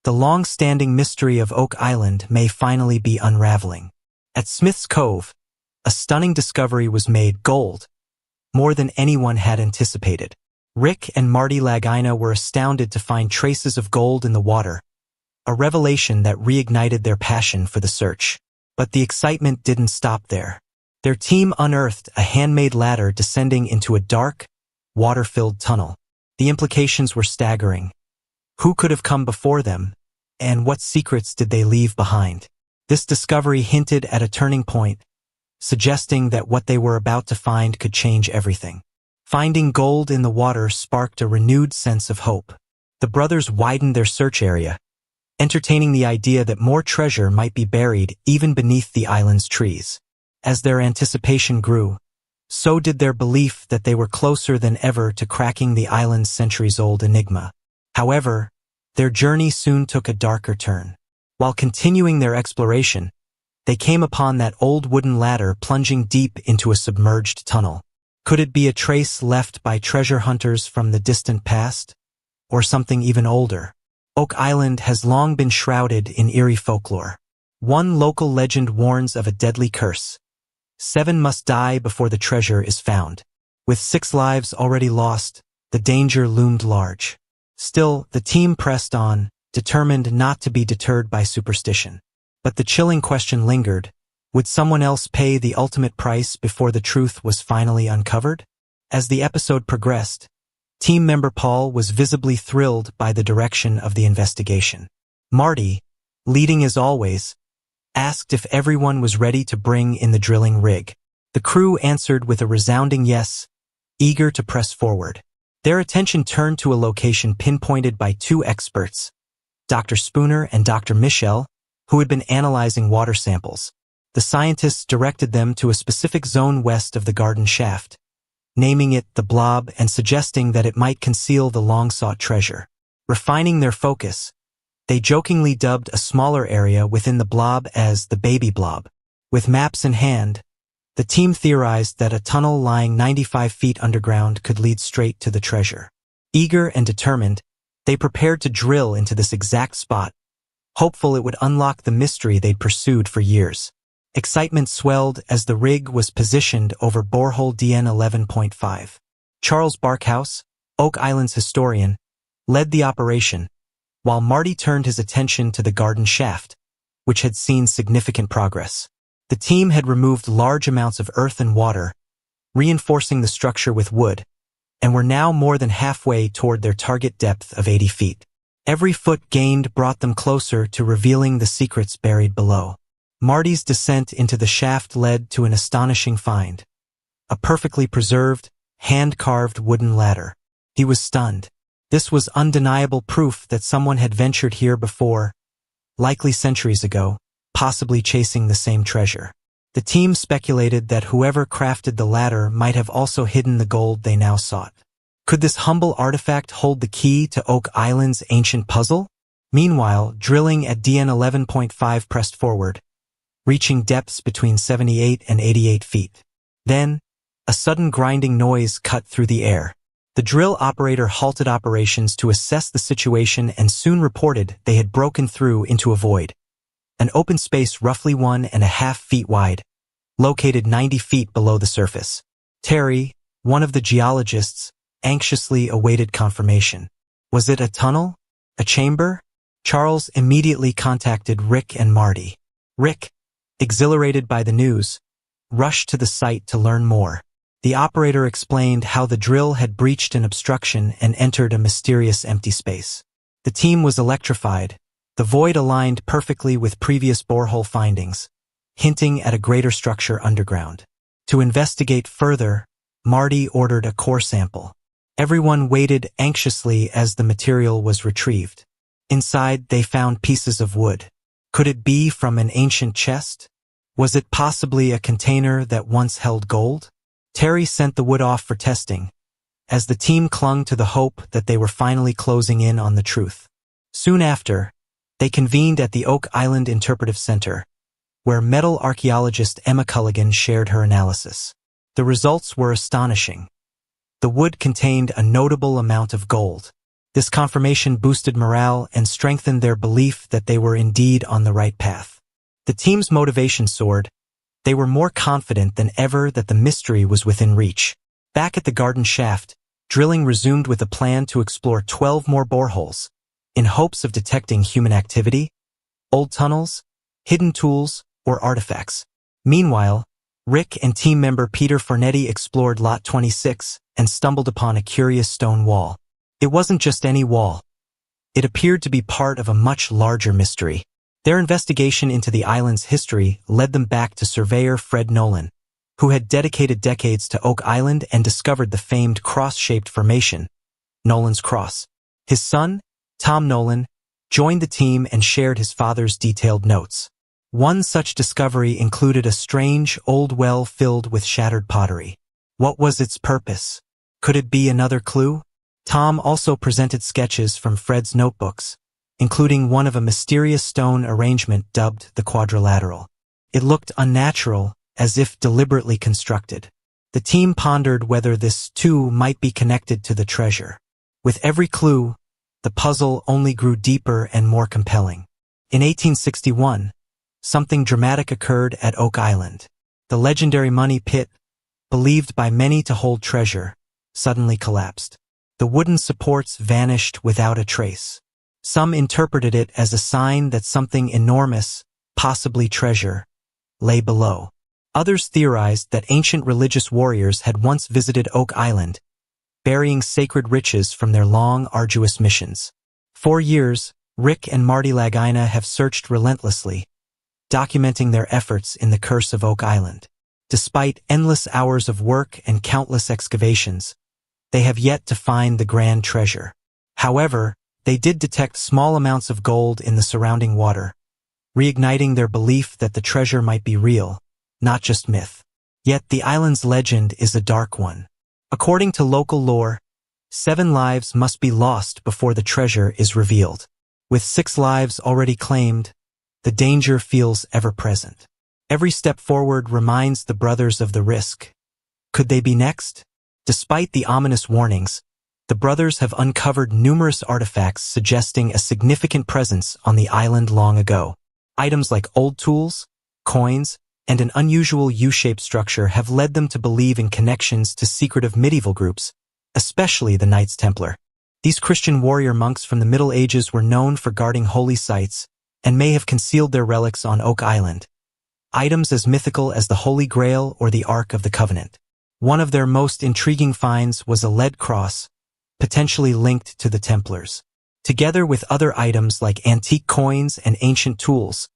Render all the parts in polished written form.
The long-standing mystery of Oak Island may finally be unraveling. At Smith's Cove, a stunning discovery was made: gold, more than anyone had anticipated. Rick and Marty Lagina were astounded to find traces of gold in the water, a revelation that reignited their passion for the search. But the excitement didn't stop there. Their team unearthed a handmade ladder descending into a dark, water-filled tunnel. The implications were staggering. Who could have come before them, and what secrets did they leave behind? This discovery hinted at a turning point, suggesting that what they were about to find could change everything. Finding gold in the water sparked a renewed sense of hope. The brothers widened their search area, entertaining the idea that more treasure might be buried even beneath the island's trees. As their anticipation grew, so did their belief that they were closer than ever to cracking the island's centuries-old enigma. However, their journey soon took a darker turn. While continuing their exploration, they came upon that old wooden ladder plunging deep into a submerged tunnel. Could it be a trace left by treasure hunters from the distant past? Or something even older? Oak Island has long been shrouded in eerie folklore. One local legend warns of a deadly curse. 7 must die before the treasure is found. With 6 lives already lost, the danger loomed large. Still, the team pressed on, determined not to be deterred by superstition. But the chilling question lingered: would someone else pay the ultimate price before the truth was finally uncovered? As the episode progressed, team member Paul was visibly thrilled by the direction of the investigation. Marty, leading as always, asked if everyone was ready to bring in the drilling rig. The crew answered with a resounding yes, eager to press forward. Their attention turned to a location pinpointed by 2 experts, Dr. Spooner and Dr. Michel, who had been analyzing water samples. The scientists directed them to a specific zone west of the garden shaft, naming it the Blob and suggesting that it might conceal the long-sought treasure. Refining their focus, they jokingly dubbed a smaller area within the blob as the Baby Blob. With maps in hand, the team theorized that a tunnel lying 95 feet underground could lead straight to the treasure. Eager and determined, they prepared to drill into this exact spot, hopeful it would unlock the mystery they'd pursued for years. Excitement swelled as the rig was positioned over borehole DN 11.5. Charles Barkhouse, Oak Island's historian, led the operation, while Marty turned his attention to the garden shaft, which had seen significant progress. The team had removed large amounts of earth and water, reinforcing the structure with wood, and were now more than halfway toward their target depth of 80 feet. Every foot gained brought them closer to revealing the secrets buried below. Marty's descent into the shaft led to an astonishing find: a perfectly preserved, hand-carved wooden ladder. He was stunned. This was undeniable proof that someone had ventured here before, likely centuries ago, possibly chasing the same treasure. The team speculated that whoever crafted the ladder might have also hidden the gold they now sought. Could this humble artifact hold the key to Oak Island's ancient puzzle? Meanwhile, drilling at DN 11.5 pressed forward, reaching depths between 78 and 88 feet. Then, a sudden grinding noise cut through the air. The drill operator halted operations to assess the situation and soon reported they had broken through into a void, an open space roughly 1.5 feet wide, located 90 feet below the surface. Terry, one of the geologists, anxiously awaited confirmation. Was it a tunnel? A chamber? Charles immediately contacted Rick and Marty. Rick, exhilarated by the news, rushed to the site to learn more. The operator explained how the drill had breached an obstruction and entered a mysterious empty space. The team was electrified. The void aligned perfectly with previous borehole findings, hinting at a greater structure underground. To investigate further, Marty ordered a core sample. Everyone waited anxiously as the material was retrieved. Inside, they found pieces of wood. Could it be from an ancient chest? Was it possibly a container that once held gold? Terry sent the wood off for testing, as the team clung to the hope that they were finally closing in on the truth. Soon after, they convened at the Oak Island Interpretive Center, where metal archaeologist Emma Culligan shared her analysis. The results were astonishing. The wood contained a notable amount of gold. This confirmation boosted morale and strengthened their belief that they were indeed on the right path. The team's motivation soared. They were more confident than ever that the mystery was within reach. Back at the garden shaft, drilling resumed with a plan to explore 12 more boreholes, in hopes of detecting human activity, old tunnels, hidden tools, or artifacts. Meanwhile, Rick and team member Peter Fornetti explored Lot 26 and stumbled upon a curious stone wall. It wasn't just any wall. It appeared to be part of a much larger mystery. Their investigation into the island's history led them back to surveyor Fred Nolan, who had dedicated decades to Oak Island and discovered the famed cross-shaped formation, Nolan's Cross. His son, Tom Nolan, joined the team and shared his father's detailed notes. One such discovery included a strange old well filled with shattered pottery. What was its purpose? Could it be another clue? Tom also presented sketches from Fred's notebooks, including one of a mysterious stone arrangement dubbed the quadrilateral. It looked unnatural, as if deliberately constructed. The team pondered whether this, too, might be connected to the treasure. With every clue, the puzzle only grew deeper and more compelling. In 1861, something dramatic occurred at Oak Island. The legendary money pit, believed by many to hold treasure, suddenly collapsed. The wooden supports vanished without a trace. Some interpreted it as a sign that something enormous, possibly treasure, lay below. Others theorized that ancient religious warriors had once visited Oak Island, burying sacred riches from their long, arduous missions. For years, Rick and Marty Lagina have searched relentlessly, documenting their efforts in the curse of Oak Island. Despite endless hours of work and countless excavations, they have yet to find the grand treasure. However, they did detect small amounts of gold in the surrounding water, reigniting their belief that the treasure might be real, not just myth. Yet the island's legend is a dark one. According to local lore, 7 lives must be lost before the treasure is revealed. With 6 lives already claimed, the danger feels ever-present. Every step forward reminds the brothers of the risk. Could they be next? Despite the ominous warnings, the brothers have uncovered numerous artifacts suggesting a significant presence on the island long ago. Items like old tools, coins, and an unusual U-shaped structure have led them to believe in connections to secretive medieval groups, especially the Knights Templar. These Christian warrior monks from the Middle Ages were known for guarding holy sites and may have concealed their relics on Oak Island, items as mythical as the Holy Grail or the Ark of the Covenant. One of their most intriguing finds was a lead cross, potentially linked to the Templars. Together with other items like antique coins and ancient tools,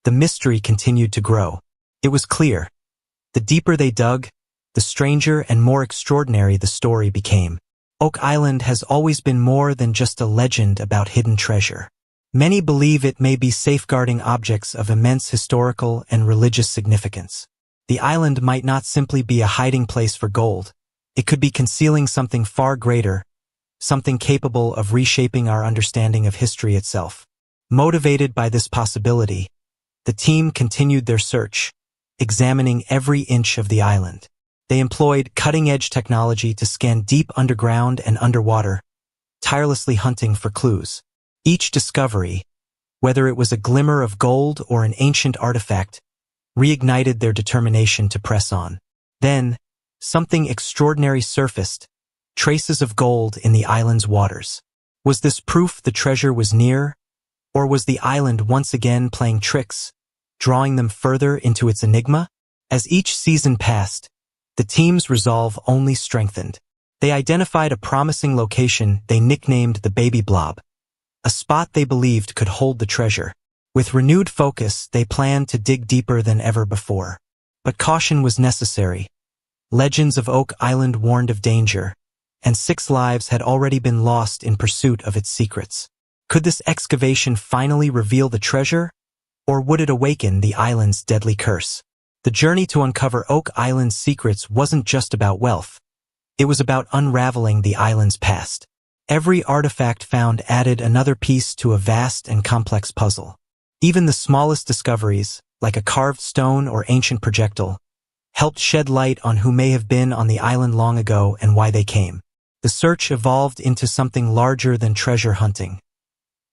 the mystery continued to grow. It was clear. The deeper they dug, the stranger and more extraordinary the story became. Oak Island has always been more than just a legend about hidden treasure. Many believe it may be safeguarding objects of immense historical and religious significance. The island might not simply be a hiding place for gold. It could be concealing something far greater, something capable of reshaping our understanding of history itself. Motivated by this possibility, the team continued their search, examining every inch of the island. They employed cutting-edge technology to scan deep underground and underwater, tirelessly hunting for clues. Each discovery, whether it was a glimmer of gold or an ancient artifact, reignited their determination to press on. Then, something extraordinary surfaced, traces of gold in the island's waters. Was this proof the treasure was near, or was the island once again playing tricks, drawing them further into its enigma? As each season passed, the team's resolve only strengthened. They identified a promising location they nicknamed the Baby Blob, a spot they believed could hold the treasure. With renewed focus, they planned to dig deeper than ever before. But caution was necessary. Legends of Oak Island warned of danger, and 6 lives had already been lost in pursuit of its secrets. Could this excavation finally reveal the treasure, or would it awaken the island's deadly curse? The journey to uncover Oak Island's secrets wasn't just about wealth. It was about unraveling the island's past. Every artifact found added another piece to a vast and complex puzzle. Even the smallest discoveries, like a carved stone or ancient projectile, helped shed light on who may have been on the island long ago and why they came. The search evolved into something larger than treasure hunting.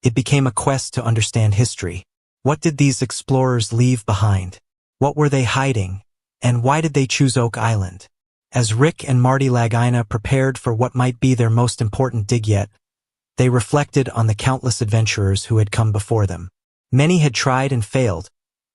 It became a quest to understand history. What did these explorers leave behind? What were they hiding? And why did they choose Oak Island? As Rick and Marty Lagina prepared for what might be their most important dig yet, they reflected on the countless adventurers who had come before them. Many had tried and failed,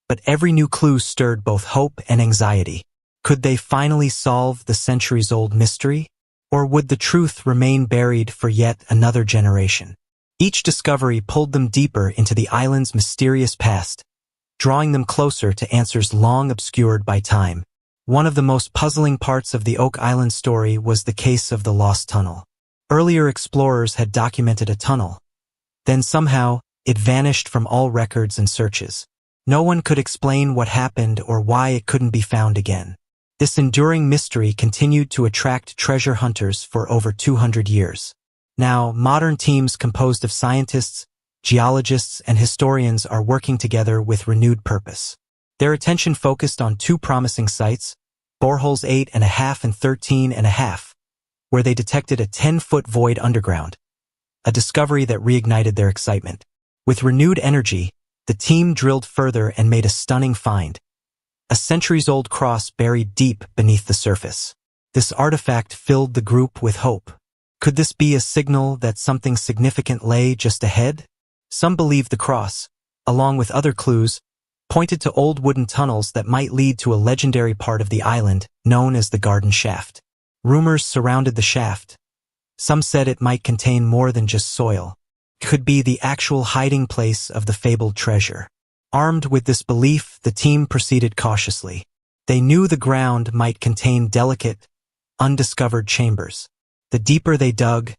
but every new clue stirred both hope and anxiety. Could they finally solve the centuries-old mystery? Or would the truth remain buried for yet another generation? Each discovery pulled them deeper into the island's mysterious past, drawing them closer to answers long obscured by time. One of the most puzzling parts of the Oak Island story was the case of the Lost Tunnel. Earlier explorers had documented a tunnel. Then somehow, it vanished from all records and searches. No one could explain what happened or why it couldn't be found again. This enduring mystery continued to attract treasure hunters for over 200 years. Now, modern teams composed of scientists, geologists, and historians are working together with renewed purpose. Their attention focused on two promising sites, boreholes 8.5 and 13.5, where they detected a 10-foot void underground, a discovery that reignited their excitement. With renewed energy, the team drilled further and made a stunning find. A centuries-old cross buried deep beneath the surface. This artifact filled the group with hope. Could this be a signal that something significant lay just ahead? Some believed the cross, along with other clues, pointed to old wooden tunnels that might lead to a legendary part of the island known as the Garden Shaft. Rumors surrounded the shaft. Some said it might contain more than just soil. It could be the actual hiding place of the fabled treasure. Armed with this belief, the team proceeded cautiously. They knew the ground might contain delicate, undiscovered chambers. The deeper they dug,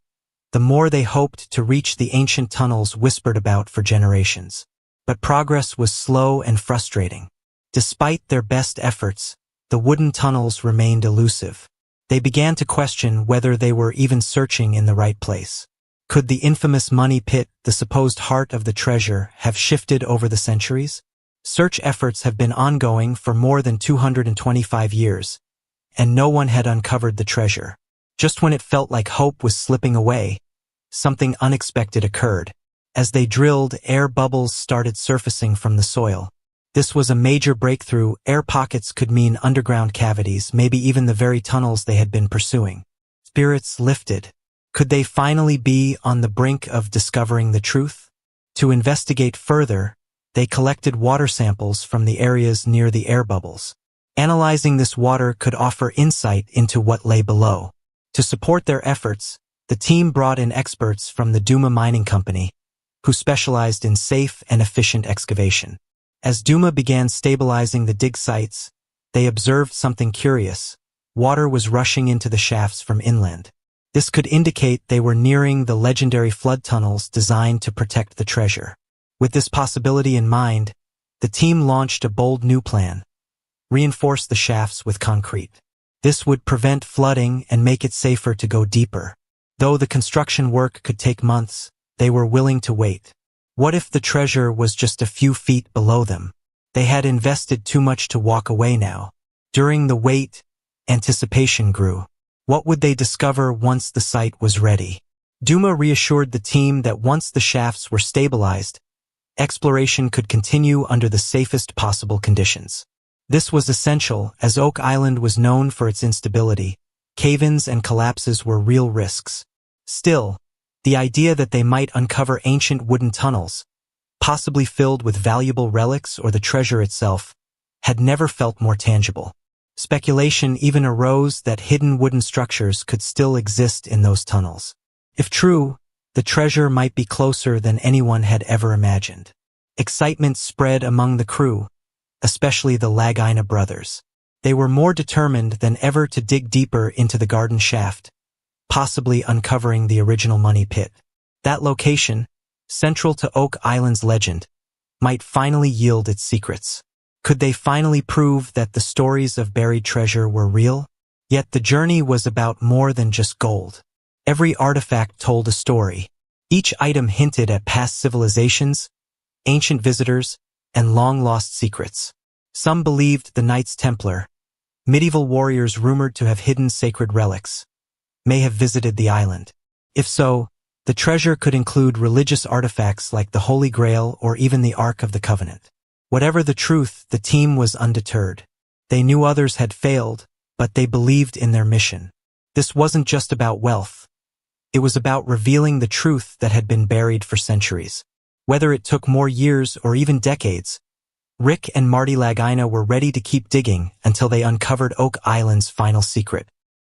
the more they hoped to reach the ancient tunnels whispered about for generations. But progress was slow and frustrating. Despite their best efforts, the wooden tunnels remained elusive. They began to question whether they were even searching in the right place. Could the infamous money pit, the supposed heart of the treasure, have shifted over the centuries? Search efforts have been ongoing for more than 225 years, and no one had uncovered the treasure. Just when it felt like hope was slipping away, something unexpected occurred. As they drilled, air bubbles started surfacing from the soil. This was a major breakthrough. Air pockets could mean underground cavities, maybe even the very tunnels they had been pursuing. Spirits lifted. Could they finally be on the brink of discovering the truth? To investigate further, they collected water samples from the areas near the air bubbles. Analyzing this water could offer insight into what lay below. To support their efforts, the team brought in experts from the Duma Mining Company, who specialized in safe and efficient excavation. As Duma began stabilizing the dig sites, they observed something curious. Water was rushing into the shafts from inland. This could indicate they were nearing the legendary flood tunnels designed to protect the treasure. With this possibility in mind, the team launched a bold new plan: reinforce the shafts with concrete. This would prevent flooding and make it safer to go deeper. Though the construction work could take months, they were willing to wait. What if the treasure was just a few feet below them? They had invested too much to walk away now. During the wait, anticipation grew. What would they discover once the site was ready? Duma reassured the team that once the shafts were stabilized, exploration could continue under the safest possible conditions. This was essential, as Oak Island was known for its instability. Cave-ins and collapses were real risks. Still, the idea that they might uncover ancient wooden tunnels, possibly filled with valuable relics or the treasure itself, had never felt more tangible. Speculation even arose that hidden wooden structures could still exist in those tunnels. If true, the treasure might be closer than anyone had ever imagined. Excitement spread among the crew, especially the Lagina brothers. They were more determined than ever to dig deeper into the garden shaft, possibly uncovering the original money pit. That location, central to Oak Island's legend, might finally yield its secrets. Could they finally prove that the stories of buried treasure were real? Yet the journey was about more than just gold. Every artifact told a story. Each item hinted at past civilizations, ancient visitors, and long-lost secrets. Some believed the Knights Templar, medieval warriors rumored to have hidden sacred relics. may have visited the island. If so, the treasure could include religious artifacts like the Holy Grail or even the Ark of the Covenant. Whatever the truth, the team was undeterred. They knew others had failed, but they believed in their mission. This wasn't just about wealth. It was about revealing the truth that had been buried for centuries. Whether it took more years or even decades, Rick and Marty Lagina were ready to keep digging until they uncovered Oak Island's final secret.